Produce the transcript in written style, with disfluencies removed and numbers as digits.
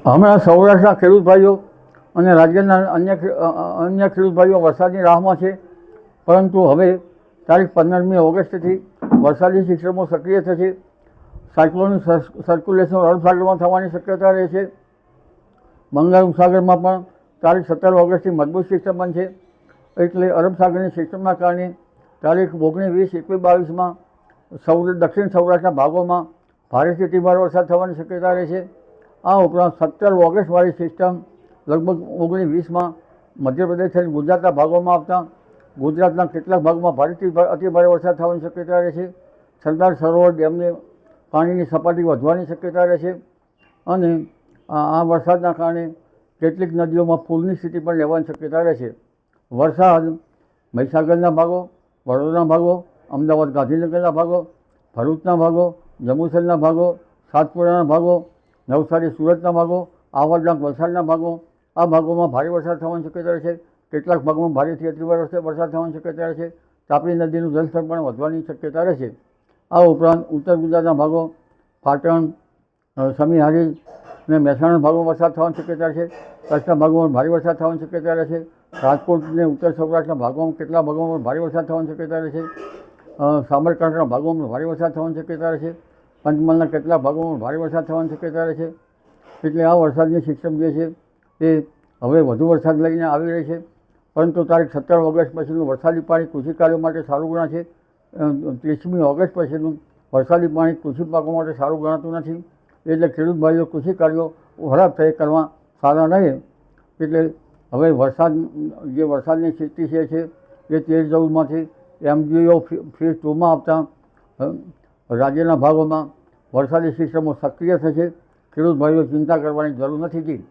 હમણાં સૌરાષ્ટ્રના ખેડૂત ભાઈઓ અને રાજ્યના અન્ય ખેડૂત ભાઈઓ વરસાદની રાહમાં છે, પરંતુ હવે તારીખ 15મી ઓગસ્ટથી વરસાદી સિસ્ટમો સક્રિય થશે. સાયક્લોનિક સર્ક્યુલેશન અરબ સાગરમાં થવાની શક્યતા રહે છે. બંગાળ ઉપસાગરમાં પણ તારીખ 17 ઓગસ્ટથી મજબૂત સિસ્ટમ બનશે. એટલે અરબ સાગરની સિસ્ટમના કારણે તારીખ 19, 20, 21, 22માં દક્ષિણ સૌરાષ્ટ્રના ભાગોમાં ભારેથી અતિભારે વરસાદ થવાની શક્યતા રહે છે. આ ઉપરાંત 17 ઓગસ્ટવાળી સિસ્ટમ લગભગ 19, 20માં મધ્યપ્રદેશ અને ગુજરાતના ભાગોમાં આવતા ગુજરાતના કેટલાક ભાગમાં ભારેથી અતિભારે વરસાદ થવાની શક્યતા રહે છે. સરદાર સરોવર ડેમની પાણીની સપાટી વધવાની શક્યતા રહે છે અને આ વરસાદના કારણે કેટલીક નદીઓમાં પૂરની સ્થિતિ પણ રહેવાની શક્યતા રહે છે. વરસાદ મહીસાગરના ભાગો, વડોદરાના ભાગો, અમદાવાદ ગાંધીનગરના ભાગો, ભરૂચના ભાગો, જંબુસરના ભાગો, સાતપુરાના ભાગો, નવસારી સુરતના ભાગો, આવરણના વલસાડના ભાગો, આ ભાગોમાં ભારે વરસાદ થવાની શક્યતા રહે છે. કેટલાક ભાગોમાં ભારેથી અતિભારે વરસાદ થવાની શક્યતા રહે છે. તાપી નદીનું જળસ્તર પણ વધવાની શક્યતા રહે છે. આ ઉપરાંત ઉત્તર ગુજરાતના ભાગો, પાટણ, સમીહારી અને મહેસાણા ભાગોમાં વરસાદ થવાની શક્યતા છે. કચ્છના ભાગોમાં ભારે વરસાદ થવાની શક્યતા રહે છે. રાજકોટ અને ઉત્તર સૌરાષ્ટ્રના ભાગોમાં કેટલાક ભાગોમાં ભારે વરસાદ થવાની શક્યતા રહે છે. સાબરકાંઠાના ભાગોમાં ભારે વરસાદ થવાની શક્યતા રહે છે. પંચમહાલના કેટલાક ભાગોમાં ભારે વરસાદ થવાની શક્યતા રહે છે. એટલે આ વરસાદની સિસ્ટમ જે છે એ હવે વધુ વરસાદ લઈને આવી રહી છે, પરંતુ તારીખ 17 ઓગસ્ટ પછીનું વરસાદી પાણી કૃષિ કાર્યો માટે સારું ગણાશે. 30મી ઓગસ્ટ પછીનું વરસાદી પાણી કૃષિ પાકો માટે સારું ગણાતું નથી. એટલે ખેડૂત ભાઈઓ કૃષિ કાર્યો વરાપ કરવા સારા રહે. એટલે હવે વરસાદની સ્થિતિ છે એ 13-14માંથી MGO ફેઝ 2માં આવતા રાજ્યના ભાગોમાં વરસાદી સિસ્ટમો સક્રિય થશે. ખેડૂત ભાઈઓ ચિંતા કરવાની જરૂર નથી.